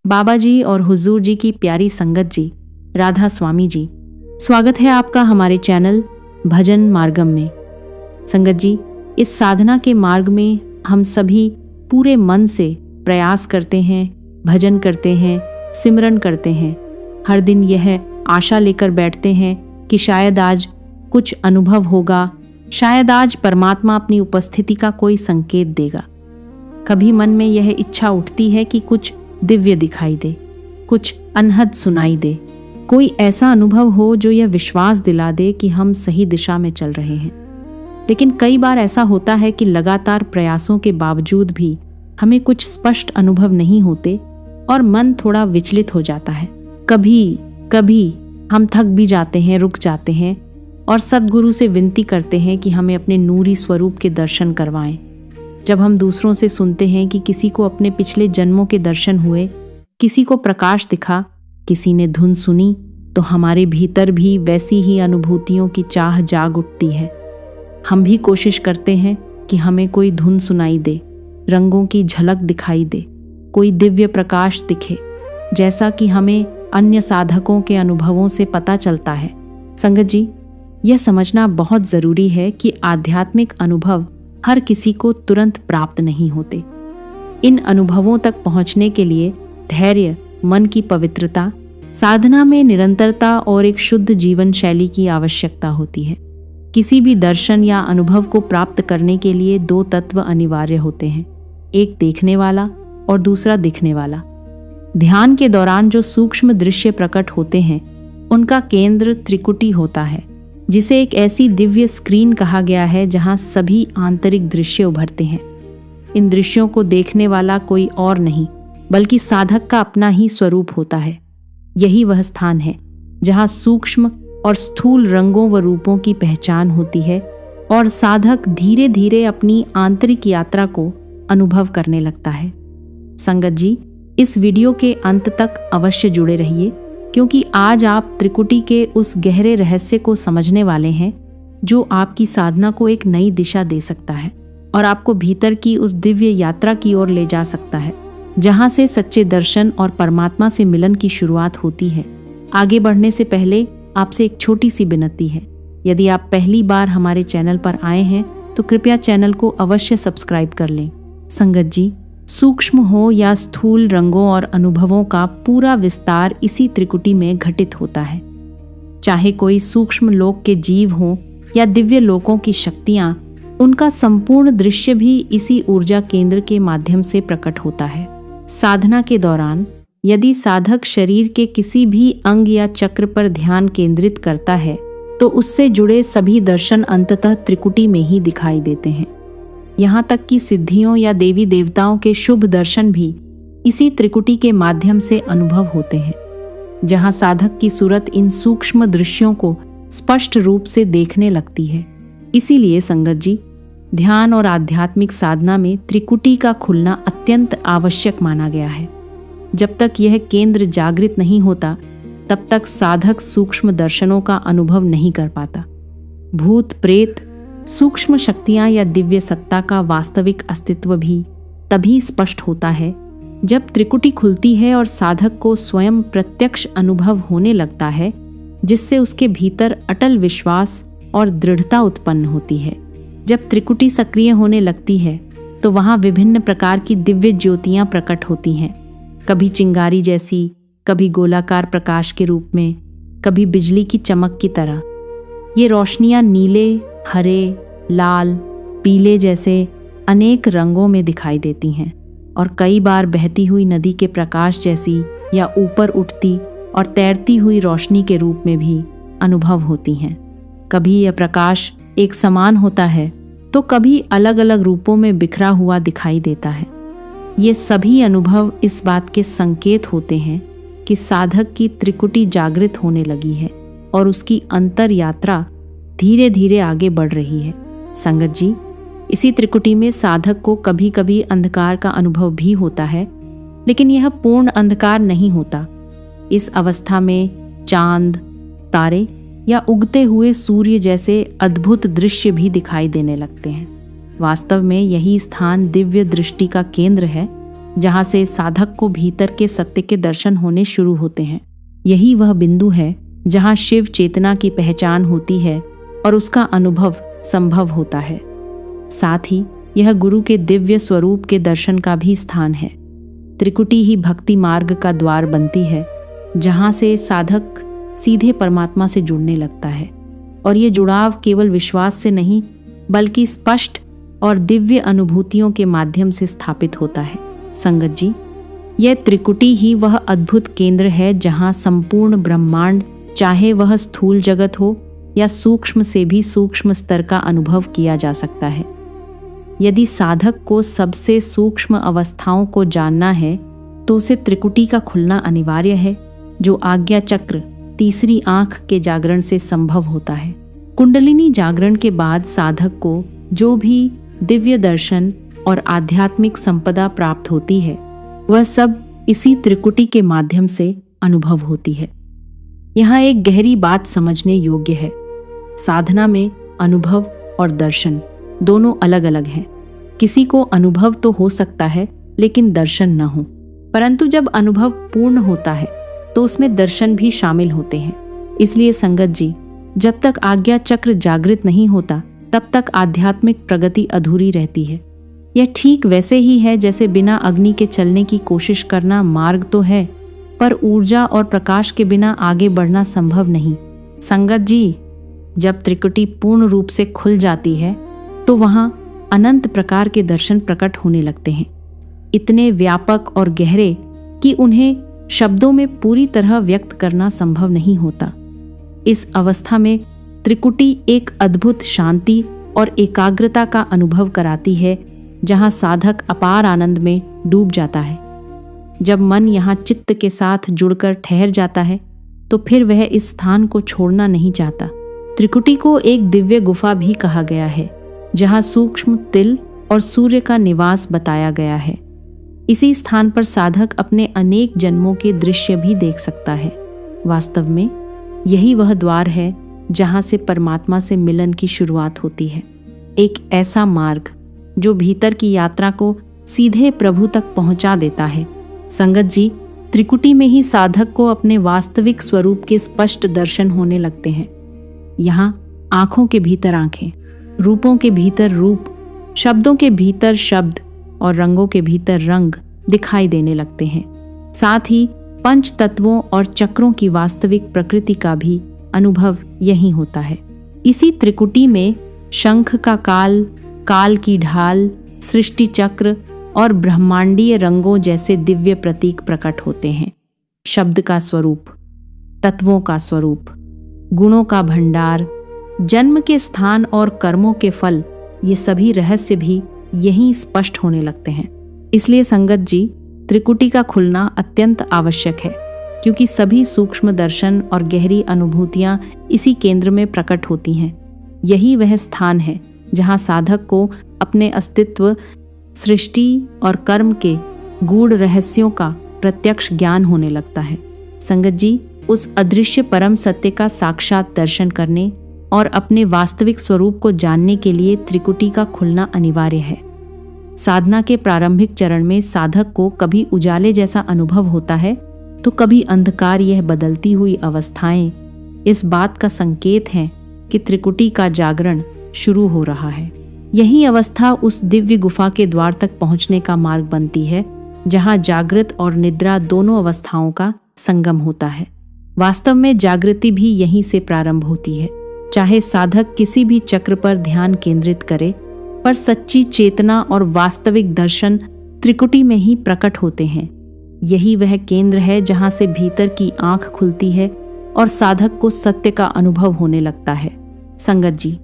बाबा जी और हुजूर जी की प्यारी संगत जी, राधा स्वामी जी, स्वागत है आपका हमारे चैनल भजन मार्गम में। संगत जी, इस साधना के मार्ग में हम सभी पूरे मन से प्रयास करते हैं, भजन करते हैं, सिमरन करते हैं। हर दिन यह आशा लेकर बैठते हैं कि शायद आज कुछ अनुभव होगा, शायद आज परमात्मा अपनी उपस्थिति का कोई संकेत देगा। कभी मन में यह इच्छा उठती है कि कुछ दिव्य दिखाई दे, कुछ अनहद सुनाई दे, कोई ऐसा अनुभव हो जो यह विश्वास दिला दे कि हम सही दिशा में चल रहे हैं। लेकिन कई बार ऐसा होता है कि लगातार प्रयासों के बावजूद भी हमें कुछ स्पष्ट अनुभव नहीं होते और मन थोड़ा विचलित हो जाता है। कभी कभी हम थक भी जाते हैं, रुक जाते हैं और सद्गुरु से विनती करते हैं कि हमें अपने नूरी स्वरूप के दर्शन करवाएं। जब हम दूसरों से सुनते हैं कि किसी को अपने पिछले जन्मों के दर्शन हुए, किसी को प्रकाश दिखा, किसी ने धुन सुनी, तो हमारे भीतर भी वैसी ही अनुभूतियों की चाह जाग उठती है। हम भी कोशिश करते हैं कि हमें कोई धुन सुनाई दे, रंगों की झलक दिखाई दे, कोई दिव्य प्रकाश दिखे, जैसा कि हमें अन्य साधकों के अनुभवों से पता चलता है। संगत जी, यह समझना बहुत ज़रूरी है कि आध्यात्मिक अनुभव हर किसी को तुरंत प्राप्त नहीं होते। इन अनुभवों तक पहुंचने के लिए धैर्य, मन की पवित्रता, साधना में निरंतरता और एक शुद्ध जीवन शैली की आवश्यकता होती है। किसी भी दर्शन या अनुभव को प्राप्त करने के लिए दो तत्व अनिवार्य होते हैं, एक देखने वाला और दूसरा दिखने वाला। ध्यान के दौरान जो सूक्ष्म दृश्य प्रकट होते हैं, उनका केंद्र त्रिकुटी होता है, जिसे एक ऐसी दिव्य स्क्रीन कहा गया है जहां सभी आंतरिक दृश्य उभरते हैं। इन दृश्यों को देखने वाला कोई और नहीं बल्कि साधक का अपना ही स्वरूप होता है। यही वह स्थान है जहां सूक्ष्म और स्थूल रंगों व रूपों की पहचान होती है और साधक धीरे धीरे अपनी आंतरिक यात्रा को अनुभव करने लगता है। संगत जी, इस वीडियो के अंत तक अवश्य जुड़े रहिए, क्योंकि आज आप त्रिकुटी के उस गहरे रहस्य को समझने वाले हैं जो आपकी साधना को एक नई दिशा दे सकता है और आपको भीतर की उस दिव्य यात्रा की ओर ले जा सकता है, जहां से सच्चे दर्शन और परमात्मा से मिलन की शुरुआत होती है। आगे बढ़ने से पहले आपसे एक छोटी सी विनती है। यदि आप पहली बार हमारे चैनल पर आए हैं तो कृपया चैनल को अवश्य सब्सक्राइब कर लें। संगत जी, सूक्ष्म हो या स्थूल रंगों और अनुभवों का पूरा विस्तार इसी त्रिकुटी में घटित होता है। चाहे कोई सूक्ष्म लोक के जीव हो या दिव्य लोकों की शक्तियां, उनका संपूर्ण दृश्य भी इसी ऊर्जा केंद्र के माध्यम से प्रकट होता है। साधना के दौरान यदि साधक शरीर के किसी भी अंग या चक्र पर ध्यान केंद्रित करता है तो उससे जुड़े सभी दर्शन अंततः त्रिकुटी में ही दिखाई देते हैं। यहाँ तक कि सिद्धियों या देवी देवताओं के शुभ दर्शन भी इसी त्रिकुटी के माध्यम से अनुभव होते हैं, जहाँ साधक की सूरत इन सूक्ष्म दृश्यों को स्पष्ट रूप से देखने लगती है। इसीलिए संगत जी, ध्यान और आध्यात्मिक साधना में त्रिकुटी का खुलना अत्यंत आवश्यक माना गया है। जब तक यह केंद्र जागृत नहीं होता, तब तक साधक सूक्ष्म दर्शनों का अनुभव नहीं कर पाता। भूत प्रेत, सूक्ष्म शक्तियां या दिव्य सत्ता का वास्तविक अस्तित्व भी तभी स्पष्ट होता है जब त्रिकुटी खुलती है और साधक को स्वयं प्रत्यक्ष अनुभव होने लगता है, जिससे उसके भीतर अटल विश्वास और दृढ़ता उत्पन्न होती है। जब त्रिकुटी सक्रिय होने लगती है तो वहां विभिन्न प्रकार की दिव्य ज्योतियां प्रकट होती हैं, कभी चिंगारी जैसी, कभी गोलाकार प्रकाश के रूप में, कभी बिजली की चमक की तरह। ये रोशनियां नीले, हरे, लाल, पीले जैसे अनेक रंगों में दिखाई देती हैं और कई बार बहती हुई नदी के प्रकाश जैसी या ऊपर उठती और तैरती हुई रोशनी के रूप में भी अनुभव होती हैं। कभी यह प्रकाश एक समान होता है तो कभी अलग अलग रूपों में बिखरा हुआ दिखाई देता है। ये सभी अनुभव इस बात के संकेत होते हैं कि साधक की त्रिकुटी जागृत होने लगी है और उसकी अंतर यात्रा धीरे धीरे आगे बढ़ रही है। संगत जी, इसी त्रिकुटी में साधक को कभी कभी अंधकार का अनुभव भी होता है, लेकिन यह पूर्ण अंधकार नहीं होता। इस अवस्था में चांद, तारे या उगते हुए सूर्य जैसे अद्भुत दृश्य भी दिखाई देने लगते हैं। वास्तव में यही स्थान दिव्य दृष्टि का केंद्र है, जहाँ से साधक को भीतर के सत्य के दर्शन होने शुरू होते हैं। यही वह बिंदु है जहाँ शिव चेतना की पहचान होती है और उसका अनुभव संभव होता है। साथ ही यह गुरु के दिव्य स्वरूप के दर्शन का भी स्थान है। त्रिकुटी ही भक्ति मार्ग का द्वार बनती है, जहाँ से साधक सीधे परमात्मा से जुड़ने लगता है। और ये जुड़ाव केवल विश्वास से नहीं, बल्कि स्पष्ट और दिव्य अनुभूतियों के माध्यम से स्थापित होता है। संगत जी, यह त्रिकुटी ही वह अद्भुत केंद्र है जहाँ संपूर्ण ब्रह्मांड, चाहे वह स्थूल जगत हो या सूक्ष्म से भी सूक्ष्म स्तर का अनुभव किया जा सकता है। यदि साधक को सबसे सूक्ष्म अवस्थाओं को जानना है तो उसे त्रिकुटी का खुलना अनिवार्य है, जो आज्ञा चक्र, तीसरी आंख के जागरण से संभव होता है। कुंडलिनी जागरण के बाद साधक को जो भी दिव्य दर्शन और आध्यात्मिक संपदा प्राप्त होती है, वह सब इसी त्रिकुटी के माध्यम से अनुभव होती है। यहाँ एक गहरी बात समझने योग्य है। साधना में अनुभव और दर्शन दोनों अलग अलग हैं। किसी को अनुभव तो हो सकता है लेकिन दर्शन न हो, परंतु जब अनुभव पूर्ण होता है तो उसमें दर्शन भी शामिल होते हैं। इसलिए संगत जी, जब तक आज्ञा चक्र जागृत नहीं होता तब तक आध्यात्मिक प्रगति अधूरी रहती है। यह ठीक वैसे ही है जैसे बिना अग्नि के चलने की कोशिश करना मार्ग तो है, पर ऊर्जा और प्रकाश के बिना आगे बढ़ना संभव नहीं। संगत जी, जब त्रिकुटी पूर्ण रूप से खुल जाती है तो वहां अनंत प्रकार के दर्शन प्रकट होने लगते हैं, इतने व्यापक और गहरे कि उन्हें शब्दों में पूरी तरह व्यक्त करना संभव नहीं होता। इस अवस्था में त्रिकुटी एक अद्भुत शांति और एकाग्रता का अनुभव कराती है, जहां साधक अपार आनंद में डूब जाता है। जब मन यहाँ चित्त के साथ जुड़कर ठहर जाता है तो फिर वह इस स्थान को छोड़ना नहीं चाहता। त्रिकुटी को एक दिव्य गुफा भी कहा गया है, जहाँ सूक्ष्म तिल और सूर्य का निवास बताया गया है। इसी स्थान पर साधक अपने अनेक जन्मों के दृश्य भी देख सकता है। वास्तव में यही वह द्वार है जहाँ से परमात्मा से मिलन की शुरुआत होती है। एक ऐसा मार्ग जो भीतर की यात्रा को सीधे प्रभु तक पहुँचा देता है। संगत जी, त्रिकुटी में ही साधक को अपने वास्तविक स्वरूप के स्पष्ट दर्शन होने लगते हैं। यहाँ आंखों के भीतर आंखें, रूपों के भीतर रूप, शब्दों के भीतर शब्द और रंगों के भीतर रंग दिखाई देने लगते हैं। साथ ही पंच तत्वों और चक्रों की वास्तविक प्रकृति का भी अनुभव यही होता है। इसी त्रिकुटी में शंख का काल, काल की ढाल, सृष्टि चक्र और ब्रह्मांडीय रंगों जैसे दिव्य प्रतीक प्रकट होते हैं। शब्द का स्वरूप, तत्वों का स्वरूप, गुणों का भंडार, जन्म के स्थान और कर्मों के फल, ये सभी रहस्य भी यहीं स्पष्ट होने लगते हैं। इसलिए संगत जी, त्रिकुटी का खुलना अत्यंत आवश्यक है, क्योंकि सभी सूक्ष्म दर्शन और गहरी अनुभूतियां इसी केंद्र में प्रकट होती हैं। यही वह स्थान है जहां साधक को अपने अस्तित्व, सृष्टि और कर्म के गूढ़ रहस्यों का प्रत्यक्ष ज्ञान होने लगता है। संगत जी, उस अदृश्य परम सत्य का साक्षात दर्शन करने और अपने वास्तविक स्वरूप को जानने के लिए त्रिकुटी का खुलना अनिवार्य है। साधना के प्रारंभिक चरण में साधक को कभी उजाले जैसा अनुभव होता है तो कभी अंधकार। यह बदलती हुई अवस्थाएं इस बात का संकेत हैं कि त्रिकुटी का जागरण शुरू हो रहा है। यही अवस्था उस दिव्य गुफा के द्वार तक पहुंचने का मार्ग बनती है, जहां जागृत और निद्रा दोनों अवस्थाओं का संगम होता है। वास्तव में जागृति भी यहीं से प्रारंभ होती है। चाहे साधक किसी भी चक्र पर ध्यान केंद्रित करे, पर सच्ची चेतना और वास्तविक दर्शन त्रिकुटी में ही प्रकट होते हैं। यही वह केंद्र है जहां से भीतर की आंख खुलती है और साधक को सत्य का अनुभव होने लगता है। संगत जी,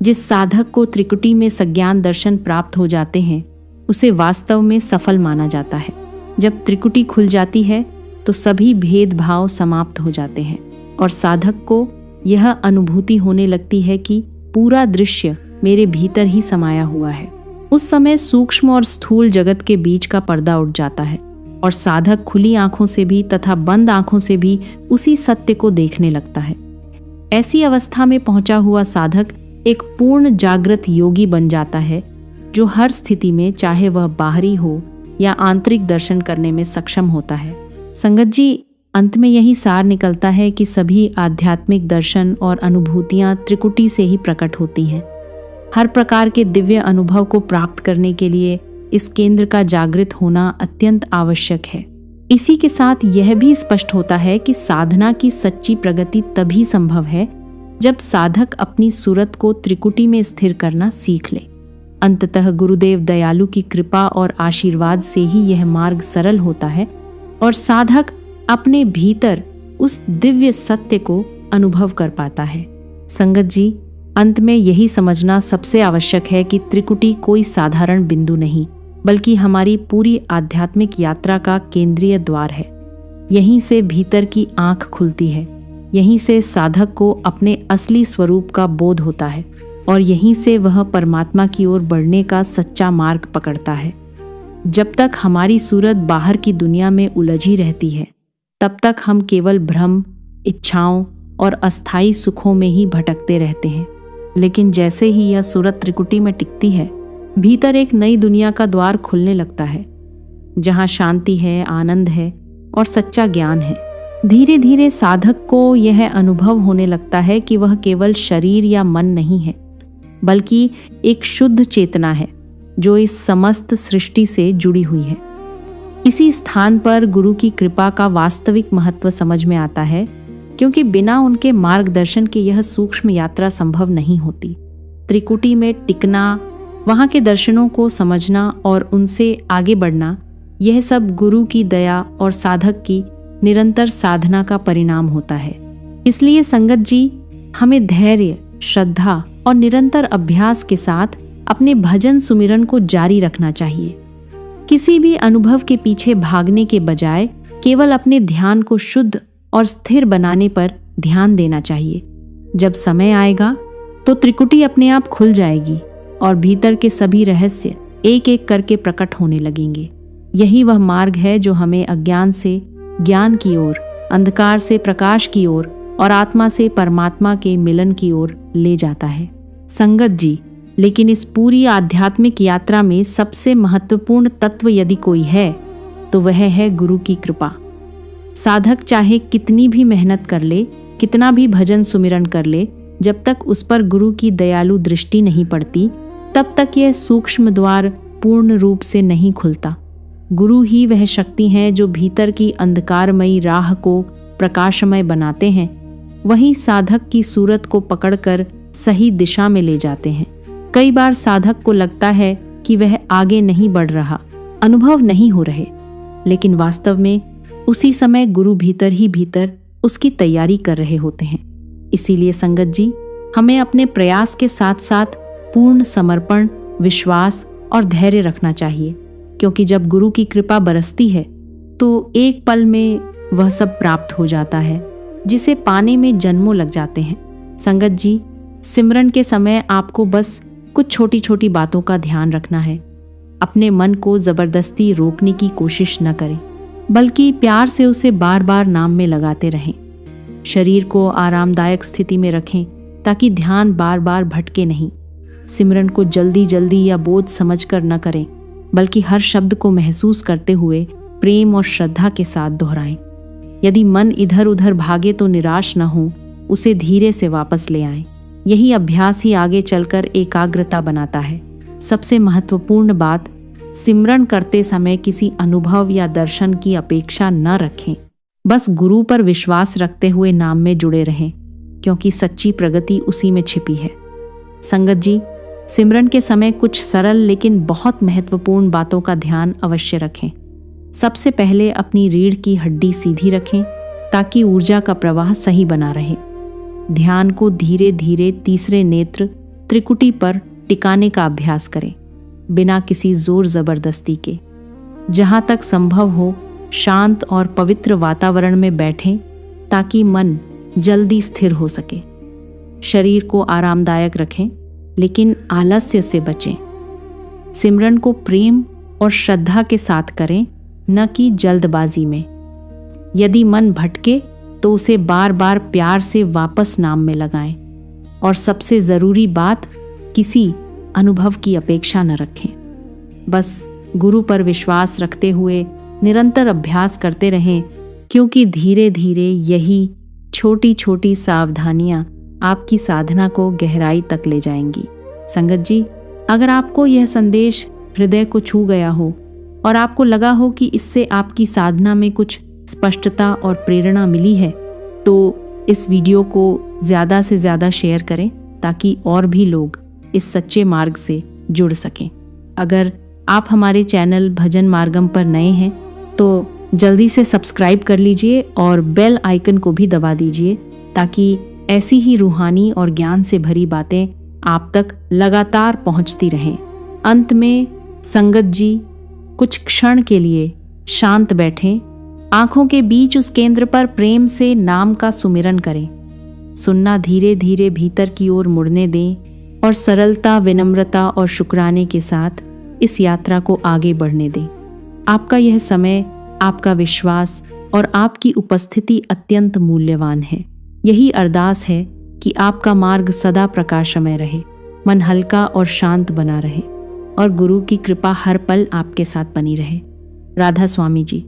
जिस साधक को त्रिकुटी में सज्ञान दर्शन प्राप्त हो जाते हैं, उसे वास्तव में सफल माना जाता है। जब त्रिकुटी खुल जाती है तो सभी भेदभाव समाप्त हो जाते हैं और साधक को यह अनुभूति होने लगती है कि पूरा दृश्य मेरे भीतर ही समाया हुआ है। उस समय सूक्ष्म और स्थूल जगत के बीच का पर्दा उठ जाता है और साधक खुली आंखों से भी तथा बंद आंखों से भी उसी सत्य को देखने लगता है। ऐसी अवस्था में पहुंचा हुआ साधक एक पूर्ण जागृत योगी बन जाता है, जो हर स्थिति में, चाहे वह बाहरी हो या आंतरिक दर्शन करने में सक्षम होता है। संगत जी, अंत में यही सार निकलता है कि सभी आध्यात्मिक दर्शन और अनुभूतियां त्रिकुटी से ही प्रकट होती हैं। हर प्रकार के दिव्य अनुभव को प्राप्त करने के लिए इस केंद्र का जागृत होना अत्यंत आवश्यक है। इसी के साथ यह भी स्पष्ट होता है कि साधना की सच्ची प्रगति तभी संभव है जब साधक अपनी सूरत को त्रिकुटी में स्थिर करना सीख ले। अंततः गुरुदेव दयालु की कृपा और आशीर्वाद से ही यह मार्ग सरल होता है और साधक अपने भीतर उस दिव्य सत्य को अनुभव कर पाता है। संगत जी, अंत में यही समझना सबसे आवश्यक है कि त्रिकुटी कोई साधारण बिंदु नहीं, बल्कि हमारी पूरी आध्यात्मिक यात्रा का केंद्रीय द्वार है। यहीं से भीतर की आंख खुलती है, यहीं से साधक को अपने असली स्वरूप का बोध होता है और यहीं से वह परमात्मा की ओर बढ़ने का सच्चा मार्ग पकड़ता है। जब तक हमारी सूरत बाहर की दुनिया में उलझी रहती है, तब तक हम केवल भ्रम, इच्छाओं और अस्थायी सुखों में ही भटकते रहते हैं। लेकिन जैसे ही यह सूरत त्रिकुटी में टिकती है, भीतर एक नई दुनिया का द्वार खुलने लगता है, जहाँ शांति है, आनंद है और सच्चा ज्ञान है। धीरे धीरे साधक को यह अनुभव होने लगता है कि वह केवल शरीर या मन नहीं है, बल्कि एक शुद्ध चेतना है जो इस समस्त सृष्टि से जुड़ी हुई है। इसी स्थान पर गुरु की कृपा का वास्तविक महत्व समझ में आता है, क्योंकि बिना उनके मार्गदर्शन के यह सूक्ष्म यात्रा संभव नहीं होती। त्रिकुटी में टिकना, वहाँ के दर्शनों को समझना और उनसे आगे बढ़ना, यह सब गुरु की दया और साधक की निरंतर साधना का परिणाम होता है। इसलिए संगत जी, हमें धैर्य, श्रद्धा और निरंतर अभ्यास के साथ अपने भजन सुमिरन को जारी रखना चाहिए। किसी भी अनुभव के पीछे भागने के बजाय केवल अपने ध्यान को शुद्ध और स्थिर बनाने पर ध्यान देना चाहिए। जब समय आएगा तो त्रिकुटी अपने आप खुल जाएगी और भीतर के सभी रहस्य एक एक करके प्रकट होने लगेंगे। यही वह मार्ग है जो हमें अज्ञान से ज्ञान की ओर, अंधकार से प्रकाश की ओर और आत्मा से परमात्मा के मिलन की ओर ले जाता है। संगत जी, लेकिन इस पूरी आध्यात्मिक यात्रा में सबसे महत्वपूर्ण तत्व यदि कोई है तो वह है गुरु की कृपा। साधक चाहे कितनी भी मेहनत कर ले, कितना भी भजन सुमिरन कर ले, जब तक उस पर गुरु की दयालु दृष्टि नहीं पड़ती, तब तक यह सूक्ष्म द्वार पूर्ण रूप से नहीं खुलता। गुरु ही वह शक्ति है जो भीतर की अंधकारमयी राह को प्रकाशमय बनाते हैं। वही साधक की सूरत को पकड़कर सही दिशा में ले जाते हैं। कई बार साधक को लगता है कि वह आगे नहीं बढ़ रहा, अनुभव नहीं हो रहे, लेकिन वास्तव में उसी समय गुरु भीतर ही भीतर उसकी तैयारी कर रहे होते हैं। इसीलिए संगत जी, हमें अपने प्रयास के साथ साथ पूर्ण समर्पण, विश्वास और धैर्य रखना चाहिए, क्योंकि जब गुरु की कृपा बरसती है तो एक पल में वह सब प्राप्त हो जाता है जिसे पाने में जन्मों लग जाते हैं। संगत जी, सिमरन के समय आपको बस कुछ छोटी छोटी बातों का ध्यान रखना है। अपने मन को जबरदस्ती रोकने की कोशिश न करें, बल्कि प्यार से उसे बार बार नाम में लगाते रहें। शरीर को आरामदायक स्थिति में रखें ताकि ध्यान बार बार भटके नहीं। सिमरन को जल्दी जल्दी या बोझ समझकर न करें, बल्कि हर शब्द को महसूस करते हुए प्रेम और श्रद्धा के साथ दोहराएं। यदि मन इधर उधर भागे तो निराश न हो, उसे धीरे से वापस ले आएं। यही अभ्यास ही आगे चलकर एकाग्रता बनाता है। सबसे महत्वपूर्ण बात, सिमरन करते समय किसी अनुभव या दर्शन की अपेक्षा न रखें। बस गुरु पर विश्वास रखते हुए नाम में जुड़े रहें, क्योंकि सच्ची प्रगति उसी में छिपी है। संगत जी, सिमरन के समय कुछ सरल लेकिन बहुत महत्वपूर्ण बातों का ध्यान अवश्य रखें। सबसे पहले अपनी रीढ़ की हड्डी सीधी रखें ताकि ऊर्जा का प्रवाह सही बना रहे। ध्यान को धीरे धीरे तीसरे नेत्र त्रिकुटी पर टिकाने का अभ्यास करें, बिना किसी जोर जबरदस्ती के। जहाँ तक संभव हो शांत और पवित्र वातावरण में बैठें ताकि मन जल्दी स्थिर हो सके। शरीर को आरामदायक रखें, लेकिन आलस्य से बचें। सिमरन को प्रेम और श्रद्धा के साथ करें, न कि जल्दबाजी में। यदि मन भटके तो उसे बार बार प्यार से वापस नाम में लगाएं। और सबसे ज़रूरी बात, किसी अनुभव की अपेक्षा न रखें। बस गुरु पर विश्वास रखते हुए निरंतर अभ्यास करते रहें, क्योंकि धीरे धीरे यही छोटी छोटी सावधानियां आपकी साधना को गहराई तक ले जाएंगी। संगत जी, अगर आपको यह संदेश हृदय को छू गया हो और आपको लगा हो कि इससे आपकी साधना में कुछ स्पष्टता और प्रेरणा मिली है, तो इस वीडियो को ज़्यादा से ज़्यादा शेयर करें ताकि और भी लोग इस सच्चे मार्ग से जुड़ सकें। अगर आप हमारे चैनल भजन मार्गम पर नए हैं तो जल्दी से सब्सक्राइब कर लीजिए और बेल आइकन को भी दबा दीजिए ताकि ऐसी ही रूहानी और ज्ञान से भरी बातें आप तक लगातार पहुंचती रहें। अंत में संगत जी, कुछ क्षण के लिए शांत बैठें, आंखों के बीच उस केंद्र पर प्रेम से नाम का सुमिरन करें। सुनना धीरे धीरे भीतर की ओर मुड़ने दें और सरलता, विनम्रता और शुक्राने के साथ इस यात्रा को आगे बढ़ने दें। आपका यह समय, आपका विश्वास और आपकी उपस्थिति अत्यंत मूल्यवान है। यही अरदास है कि आपका मार्ग सदा प्रकाशमय रहे, मन हल्का और शांत बना रहे और गुरु की कृपा हर पल आपके साथ बनी रहे। राधा स्वामी जी।